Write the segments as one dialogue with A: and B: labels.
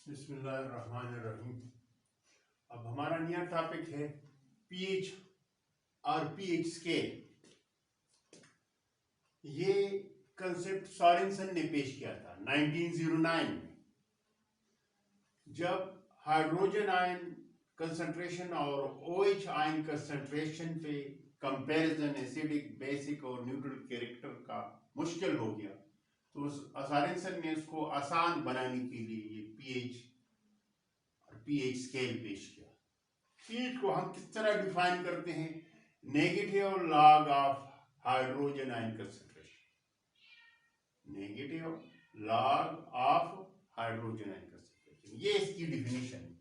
A: बिस्मिल्लाहिर्रहमानिर्रहीम। अब हमारा नया टॉपिक है पीएच और पीएच स्केल। ये कंसेप्ट सॉरेंसन ने पेश किया था 1909 में, जब हाइड्रोजन आयन कंसंट्रेशन और ओएच आयन कंसंट्रेशन पे कंपैरिजन एसिडिक, बेसिक और न्यूट्रल कैरेक्टर का मुश्किल हो गया, तो सॉरेंसन ने उसको आसान बनाने के लिए ये पीएच स्केल पेश किया। पीएच को हम किस तरह डिफाइन करते हैं? Negative log of hydrogen ion concentration. Negative log of hydrogen ion concentration, ये इसकी डिफिनीशन है।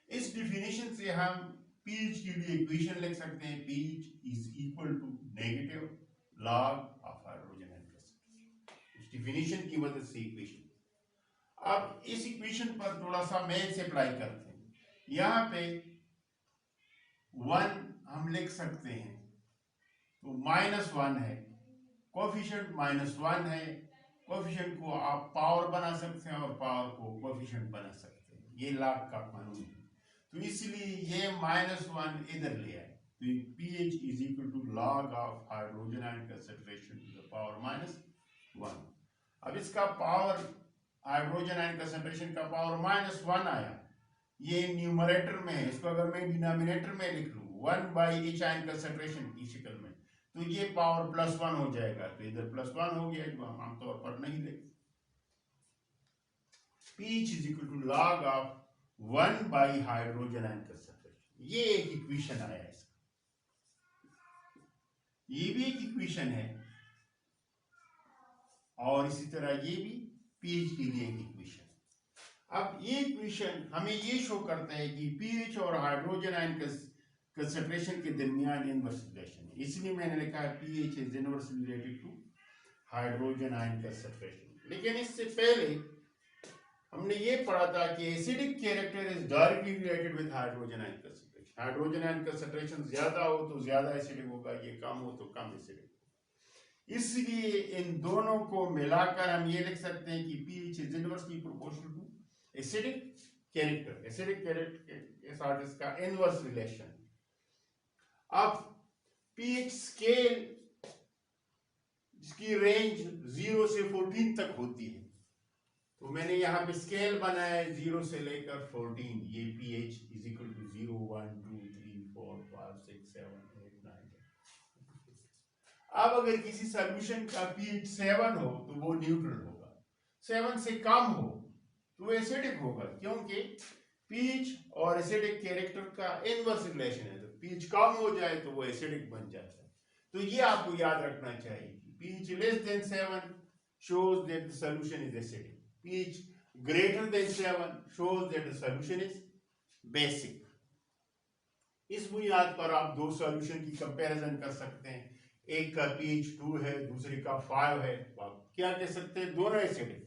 A: इस डिफिनीशन से हम पीएच के लिए इक्वेशन लिख सकते हैं। PH is equal to negative log of hydrogen ion concentration. इस डिफिनीशन की मदद से इक्वेशन। अब इस इक्वेशन पर थोड़ा सा मैथ से अप्लाई करते हैं। यहाँ पे 1 हम लिख सकते हैं, तो -1 है, कोफिशिएंट -1 है। कोफिशिएंट को आप पावर बना सकते हैं और पावर को कोफिशिएंट बना सकते हैं। ये लॉग का कानून है। तो इसलिए ये -1 इधर ले आए, तो pH is equal to log of hydrogen ion concentration to the power -1। अब इसका पावर, हाइड्रोजन आयन कंसंट्रेशन का पावर -1 आया, ये न्यूमरेटर में है। इसको अगर मैं डिनोमिनेटर में लिख लूं 1/H आयन कंसंट्रेशन की शक्ल में, तो ये पावर +1 हो जाएगा। तो इधर +1 हो गया, जो हम आमतौर पर नहीं लिखते। pH is equal to log of 1 hydrogen ion concentration. ये एक इक्वेशन आया इसका, ये भी एक इक्वेशन है, और इसी तरह ये भी pH के लिए एक इक्वेशन। अब ये इक्वेशन हमें ये शो करता है कि pH और हाइड्रोजन आयन कंसंट्रेशन के दरमियान इनवर्स रिलेशन है। इसलिए मैंने लिखा है pH is inversely related to hydrogen ion concentration. लेकिन इससे पहले हमने ये पढ़ा था कि acidic character is directly related with hydrogen ion concentration. Hydrogen ion concentration ज्यादा हो तो ज्यादा एसिडिक होगा, ये कम हो तो कम एसिडिक होगा। इसलिए इन दोनों को मिलाकर हम ये लिख सकते हैं कि pH is inversely proportional to acidic character. Acidic character के साथ इसका इनवर्स रिलेशन। अब pH स्केल, जिसकी रेंज 0 से 14 तक होती है, तो मैंने यहाँ पे स्केल बनाया है 0 से लेकर 14। ये pH इज इक्वल टू 0 1 2 3 4 5 6 7 8 9 10। अब अगर किसी सॉल्यूशन का pH 7 हो तो वो न्यूट्रल होगा, 7 से कम हो तो वो एसिडिक होगा, क्योंकि pH और एसिडिक कैरेक्टर का इनवर्स रिलेशन है। तो pH कम हो जाए तो वो एसिडिक बन जाता है। तो ये आपको याद रखना चाहिए कि pH less than 7 shows that the solution is acidic. pH greater than 7 shows that the solution is basic. इस बुनियाद पर आप दो सॉल्यूशन की कंपैरिजन कर सकते हैं। एक का pH 2 है, दूसरे का 5 है, तो आप क्या कह सकते हैं? दोनों एसिडिक है।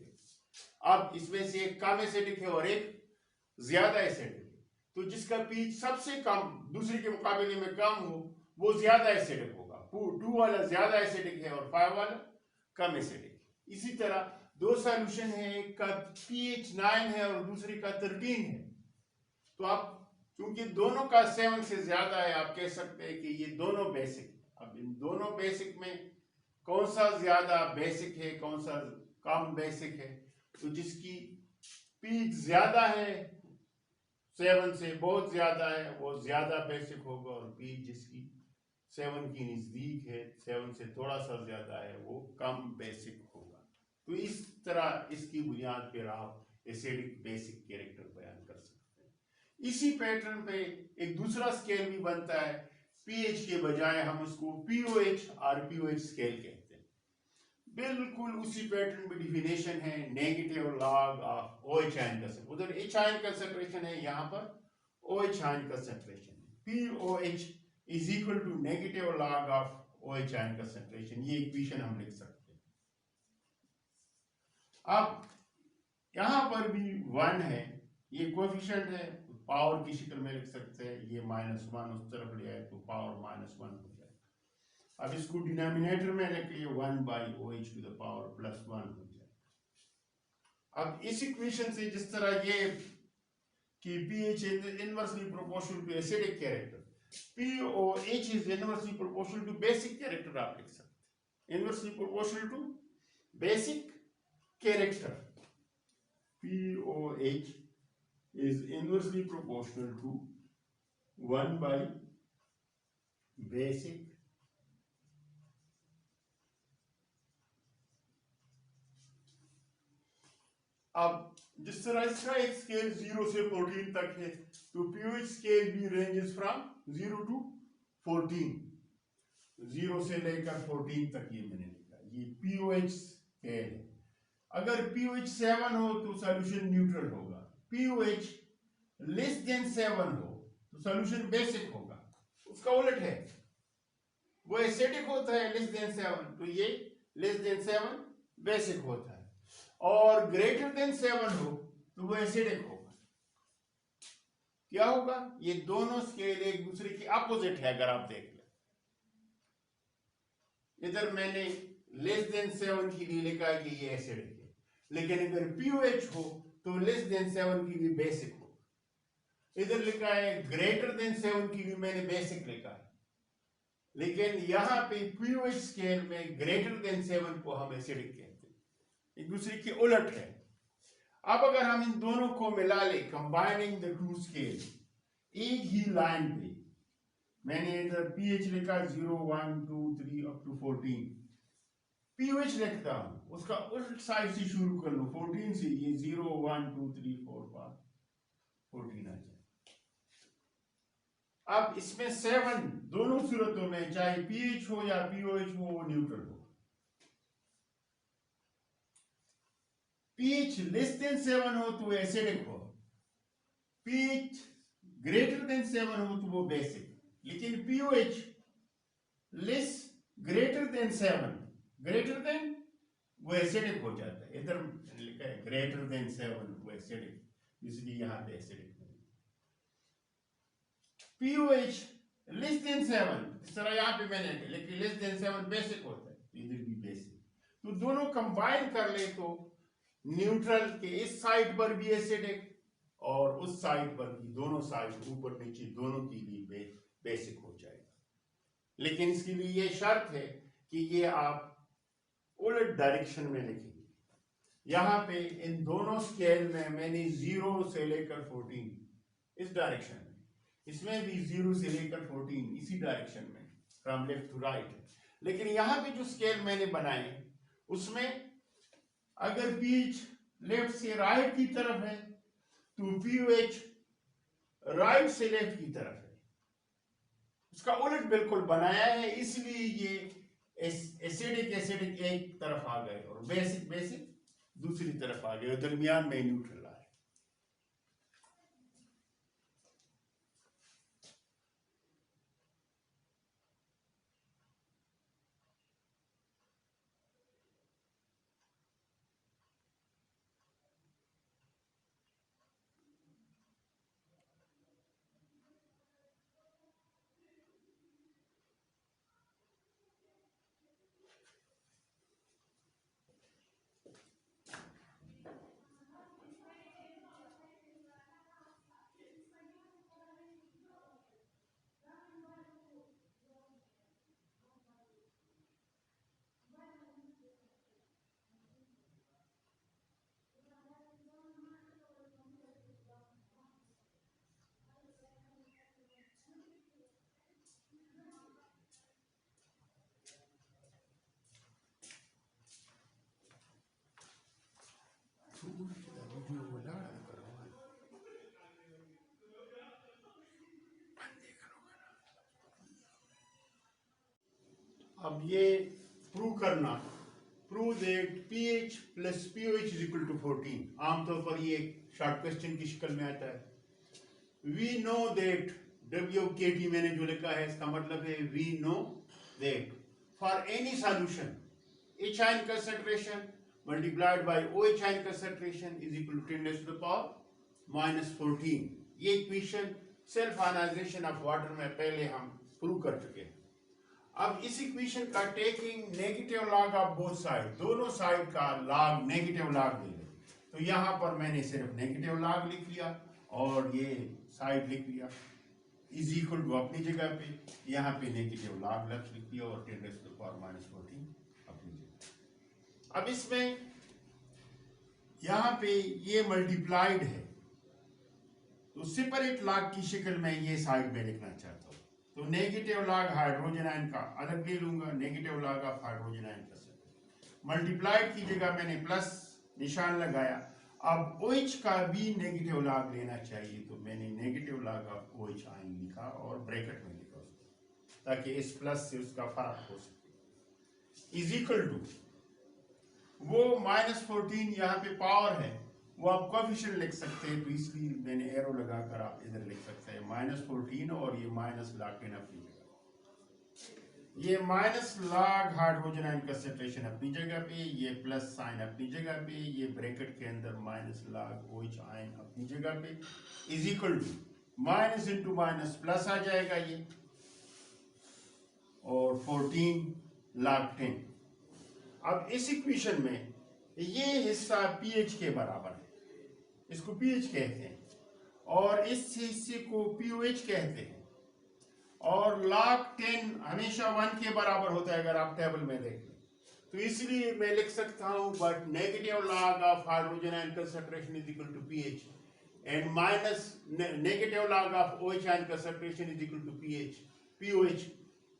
A: अब इसमें से एक कम एसिडिक है और एक ज्यादा एसिडिक है, तो जिसका pH सबसे कम दूसरे के मुकाबले में कम हो वो ज्यादा एसिडिक होगा। 2 वाला ज्यादा एसिडिक है और 5 वाला कम एसिडिक है। इसी तरह दो सॉल्यूशन है, एक का pH 9 है और दूसरे का 13 है, तो आप क्योंकि दोनों का 7 से ज्यादा है, आप कह सकते हैं कि ये दोनों बेसिक। अब इन दोनों बेसिक में कौन सा ज्यादा बेसिक है, कौन सा कम बेसिक है? तो जिसकी pH ज्यादा है, 7 से बहुत ज्यादा है, वो ज्यादा बेसिक होगा, और pH जिसकी 7 की नजदीक है, 7 से थोड़ा सा ज्यादा है, वो कम बेसिक होगा। तो इस तरह इसकी बुनियाद पर आप एसिडिक बेसिक कैरेक्टर बयान कर सकते हैं। इसी पैटर्न पे एक दूसरा स्केल भी बनता है, pH के बजाय हम उसको pOH और pOH स्केल कहते हैं। बिल्कुल उसी पैटर्न में डिफिनेशन है, negative log of OH ion concentration. उधर H आयन कंसंट्रेशन है, यहाँ पर OH आयन कंसंट्रेशन है। pOH is equal to negative log of OH ion concentration. ये इक्वेशन हम लिख सकते हैं। अब यहां पर भी 1 है, ये कोएफिशिएंट है, पावर की शक्ल में लिख सकते हैं। ये -1 उस तरफ ले आए तो पावर -1 हो जाए। अब इसको डिनोमिनेटर में लिखिए 1/OH टू द पावर +1 हो जाए। अब इस इक्वेशन से जिस तरह ये कि pH is inversely proportional to acidic character, POH is inversely proportional to basic character, आप लिख सकते inversely proportional to basic character. POH is inversely proportional to 1 by basic अब जिस तरह इसका एक स्केल 0 से 14 तक है तो pH स्केल भी रेंजेस फ्रॉम 0 to 14, 0 से लेकर 14 तक ये मैंने लिखा, ये pOH स्केल है। अगर pOH 7 हो तो सॉल्यूशन न्यूट्रल होगा, pOH लेस देन 7 हो तो सॉल्यूशन बेसिक होगा, उसका उलट है, वो एसिडिक होता है लेस देन 7 तो ये लेस देन 7 बेसिक होता है, और ग्रेटर देन 7 हो तो वो एसिडिक होगा। क्या होगा, ये दोनों स्केल एक दूसरे की अपोजिट है। अगर आप देख लें, इधर मैंने लेस देन 7 के लिए लिखा है कि ये एसिडिक है, लेकिन अगर pOH हो तो लेस देन 7 के लिए बेसिक हो। इधर लिखा है ग्रेटर देन 7 के लिए मैंने बेसिक लिखा है, लेकिन यहां पे pOH स्केल में ग्रेटर देन 7 को हम एसिडिक कहते हैं, एक दूसरे की उलट है। अब अगर हम इन दोनों को मिला ले, कंबाइनिंग द टू स्केल, एक ही लाइन पे मैंने इधर pH लिखा 0 1 2 3 अप टू 14, pOH लिखता हूं उसका उल्ट साइड से शुरू कर लो, 14 से, ये 0 1 2 3 4 5 14 आ जाए। अब इसमें 7 दोनों सूरतों में चाहे pH हो या pOH हो वो न्यूट्रल हो। pH लेस देन 7 हो तो एसिडिक हो, pH ग्रेटर देन 7 हो तो वो बेसिक, लेकिन pOH less greater than 7 greater than वो एसिडिक हो जाता है। इधर लिखा है ग्रेटर देन 7 वो एसिडिक, इसलिए यहां पे एसिडिक है। pOH लेस देन 7, इस तरह यहां पे मैंने लेकिन लेस देन 7 बेसिक होता है, इधर भी बेसिक, तो दोनों कंबाइन कर ले तो न्यूट्रल के इस साइड पर भी एसिडिक और उस साइड पर भी, दोनों साइड ऊपर नीचे दोनों के लिए बेसिक हो जाएगा। लेकिन इसके लिए ये शर्त है कि ये आप उलट डायरेक्शन में लिखेंगे। यहां पे इन दोनों स्केल में मैंने 0 से लेकर 14 इस डायरेक्शन में, इसमें भी 0 से लेकर 14 इसी डायरेक्शन में, फ्रॉम लेफ्ट टू राइट। लेकिन यहां पे जो स्केल मैंने बनाए उसमें अगर pH लेफ्ट से राइट की तरफ है तो pOH राइट से लेफ्ट की तरफ है, उसका उलट बिल्कुल बनाया है, इसलिए ये एसिडिक एक तरफ आ गए और बेसिक दूसरी तरफ आ गए, दरमियान में न्यूट्रल आए। अब ये प्रूव करना, prove that pH plus pOH is equal to 14, आमतौर पर ये शॉर्ट क्वेश्चन की शक्ल में आता है। वी नो दैट WKT मैंने जो लिखा है इसका मतलब है we know that for any solution H ion concentration multiplied by OH ion concentration is equal to 10 to the power minus 14। ये equation self ionization of water में पहले हम प्रूव कर चुके हैं। अब इस इक्वेशन का taking negative log of both side, दोनों साइड का लॉग नेगेटिव लॉग ले लें, तो यहां पर मैंने सिर्फ नेगेटिव लॉग लिख लिया और ये साइड लिख लिया इज इक्वल टू अपनी जगह पे, यहाँ पे नेगेटिव लॉग लेफ्ट लिख दिया और 10⁻⁻14 अपनी जगह। अब इसमें यहाँ पे ये मल्टीप्लाइड है, तो सेपरेट लॉग की शक्ल में ये साइड में लिखना चाहता हूँ। तो नेगेटिव लॉग हाइड्रोजन आयन का अलग ले लूंगा, negative log of hydrogen ion का मल्टीप्लाइड की जगह मैंने प्लस निशान लगाया। अब OH का भी नेगेटिव लॉग लेना चाहिए, तो मैंने negative log of OH ion लिखा और ब्रैकेट में लिखा उसको, ताकि इस प्लस से उसका फर्क हो सके। इज इक्वल टू वो -14 यहाँ पे पावर है, वो आप कोएफिशिएंट लिख सकते हैं, तो इसलिए मैंने एरो लगाकर आप इधर लिख सकते हैं -14 और ये -log10 अपनी जगह, ये -log हाइड्रोजन आयन कंसंट्रेशन अपनी जगह पे, ये प्लस साइन अपनी जगह पे, ये ब्रैकेट के अंदर -log OH आयन अपनी जगह पे, is equal to minus into minus plus आ जाएगा ये, और 14log10। अब इस इक्वेशन में ये हिस्सा pH के बराबर है, इसको pH कहते हैं, और इस हिस्से को pOH कहते हैं, और log10 हमेशा 1 के बराबर होता है अगर आप टेबल में देखें, तो इसलिए मैं लिख सकता हूं but negative log of hydrogen ion concentration is equal to pH and minus negative log of OH ion concentration is equal to pOH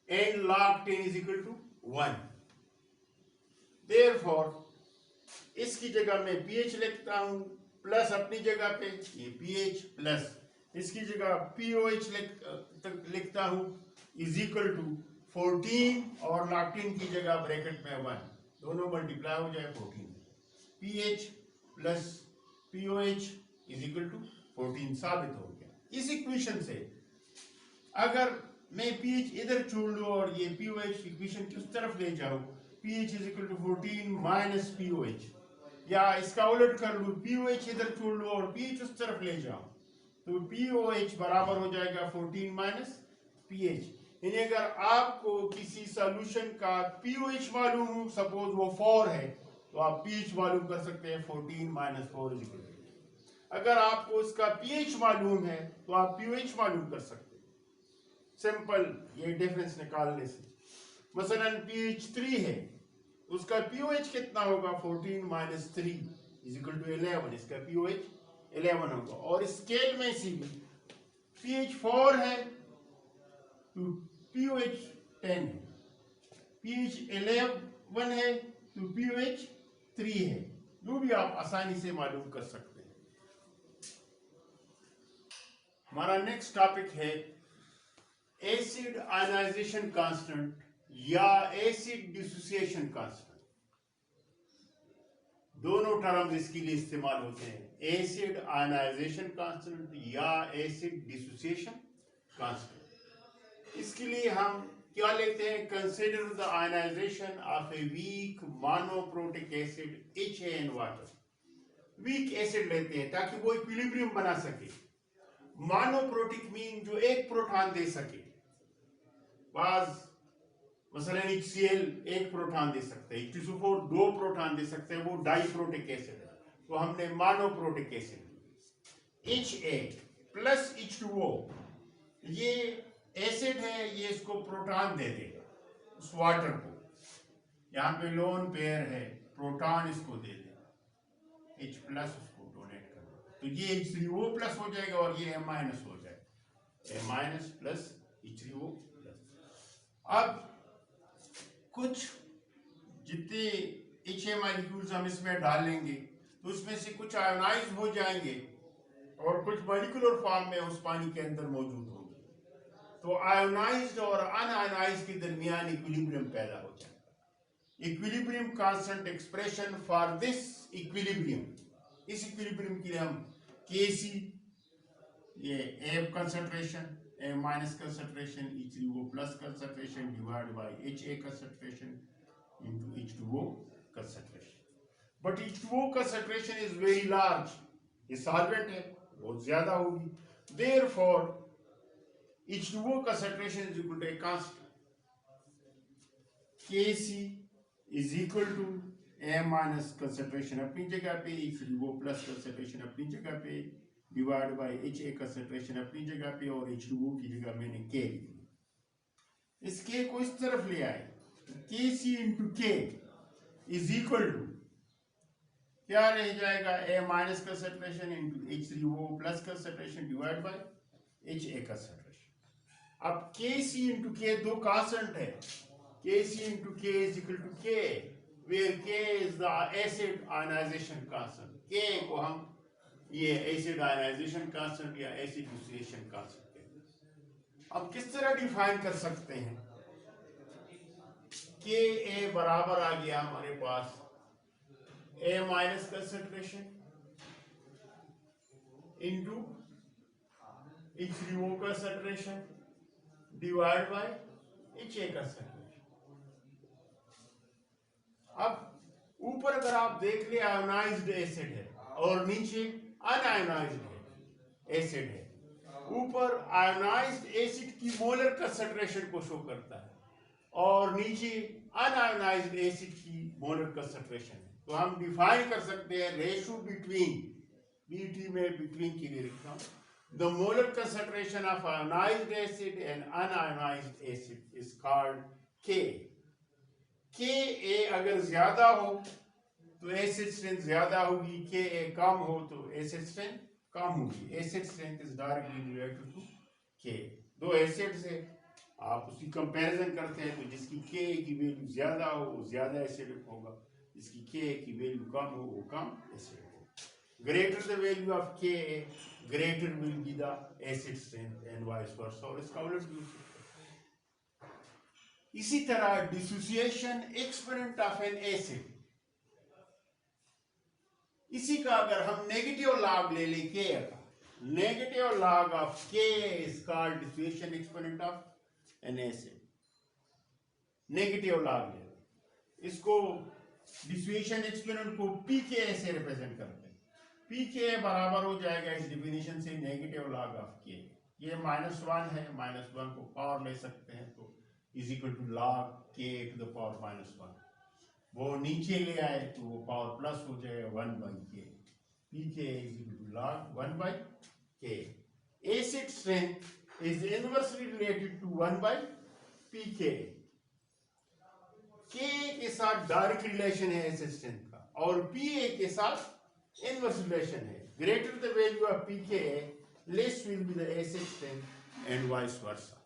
A: and log10 is equal to 1। Therefore इसकी जगह मैं pH लिखता हूं, प्लस अपनी जगह पे ये pH plus इसकी जगह pOH लिखता हूं इज इक्वल टू 14 और log10 की जगह ब्रैकेट में 1, दोनों मल्टीप्लाई हो जाए 14, pH plus pOH is equal to 14 साबित हो गया। इस इक्वेशन से अगर मैं pH इधर छोड़ लूं और ये pOH इक्वेशन की उस तरफ ले जाऊं, pH is equal to 14 minus pOH, या इसका उलट कर लूं, pOH इधर छोड़ लूं और pH उस तरफ ले जाऊं, तो pOH बराबर हो जाएगा 14 माइनस pH। यानी अगर आपको किसी सॉल्यूशन का pOH मालूम हो, सपोज वो 4 है, तो आप pH मालूम कर सकते हैं 14 माइनस 4 इज इक्वल टू। अगर आपको उसका pH मालूम है तो आप pOH मालूम कर सकते हैं, सिंपल ये डिफरेंस निकालने से। मसलन pH 3 है, उसका pOH कितना होगा, 14 माइनस 3 इज इक्वल टू 11, इसका pOH 11 होगा। और स्केल में से भी pH 4 है तो pOH 10 है, pH 11 है तो pOH 3 है, जो भी आप आसानी से मालूम कर सकते हैं। हमारा नेक्स्ट टॉपिक है एसिड आयनाइजेशन कांस्टेंट या एसिड डिसोसिएशन कांस्टेंट। दोनों टर्म्स इसके लिए इस्तेमाल होते हैं, एसिड आयनाइजेशन कांस्टेंट या एसिड डिसोसिएशन कांस्टेंट। इसके लिए हम क्या लेते हैं, consider the ionization of a weak monoprotic acid HAN water. Weak acid लेते हैं ताकि वो इक्विलिब्रियम बना सके। मोनोप्रोटिक मीन जो एक प्रोटॉन दे सके, बाज मसलन HCl एक प्रोटॉन दे सकते हैं, H2SO4 2 प्रोटॉन दे सकते हैं, वो डाइप्रोटिक एसिड है, तो हमने monoprotic acid. HA plus H2O ये एसिड है, ये इसको प्रोटॉन दे देगा उस वाटर को, यहाँ पे लोन पेयर है, प्रोटॉन इसको दे देगा, H प्लस उसको डोनेट कर देगा, तो ये H3O प्लस हो जाएगा और ये M माइनस हो जाएगा, M minus plus H3O plus. अब कुछ जितने HA मॉलिक्यूल्स हम इसमें डालेंगे तो उसमें से कुछ आयोनाइज हो जाएंगे और कुछ मॉलिक्यूलर फॉर्म में उस पानी के अंदर मौजूद होंगे, तो आयोनाइज्ड और अनआयोनाइज्ड के दरमियान इक्विलिब्रियम पैदा हो जाएगा। Equilibrium constant expression for this equilibrium, इस इक्विलिब्रियम के लिए हम Kc ये A concentration, A minus concentration, H3O plus concentration divide by HA concentration into H2O concentration, but H2O concentration is very large, ये सॉल्वेंट है, बहुत ज्यादा होगी, therefore H2O concentration is equal to a constant, Kc is equal to A minus concentration अपनी जगह पे, H3O plus concentration अपनी जगह पे, divide by H A concentration अपनी जगह पे और H2O की जगह मैंने K लिख लिया। इस K को इस तरफ ले आए, KC into K is equal to क्या रह जाएगा, A minus concentration into H3O plus concentration divide by HA concentration. अब KC इंटू K दो कांस्टेंट है, KC into K is equal to K where K is the acid ionization constant। K को हम ये acid ionization constant या acid dissociation constant कहते हैं। अब किस तरह डिफाइन कर सकते हैं, Ka बराबर आ गया हमारे पास A minus concentration into H3O concentration divide by HA concentration. अब ऊपर अगर आप देख ले आयोनाइज्ड एसिड है और नीचे अनआयोनाइज्ड एसिड है। ऊपर आयोनाइज्ड एसिड की मोलर कंसंट्रेशन को शो करता है और नीचे अनआयोनाइज्ड एसिड की मोलर कंसंट्रेशन है। तो हम डिफाइन कर सकते हैं रेशियो बिटवीन, बीटी में बिटवीन के लिए लिखता हूं, the molar concentration of ionised acid and unionised acid is called के। Ka अगर ज्यादा हो तो एसिड स्ट्रेंथ ज्यादा होगी, Ka कम हो तो एसिड स्ट्रेंथ कम होगी। Acid strength is directly related to K। दो एसिड से आप उसकी कंपैरिजन करते हैं तो जिसकी Ka की वैल्यू ज्यादा हो वो ज्यादा एसिडिक होगा, जिसकी Ka की वैल्यू कम हो वो कम एसिडिक होगा। Greater the value of Ka greater will be the acid strength and vice versa. और इसका उलट भी हो सकता है। इसी तरह dissociation exponent of N acid, इसी का अगर हम नेगेटिव लॉग ले लें K का, negative log of K is called dissociation exponent of N acid. Negative log ले लो, इसको डिसोसिएशन एक्सपोनेंट को pK से रिप्रेजेंट करते हैं। pK बराबर हो जाएगा इस डिफिनेशन से नेगेटिव लॉग ऑफ K। ये -1 है, -1 को पावर ले सकते हैं तो is equal to log K to the power -1। वो नीचे ले आए तो वो पावर प्लस हो जाएगा 1/K। pK is equal to log 1/K। Acid strength is inversely related to 1/pK। K के साथ डायरेक्ट रिलेशन है एसिड स्ट्रेंथ का और Pa के साथ इनवर्स रिलेशन है। Greater the value of pK, less will be the acid strength and vice versa.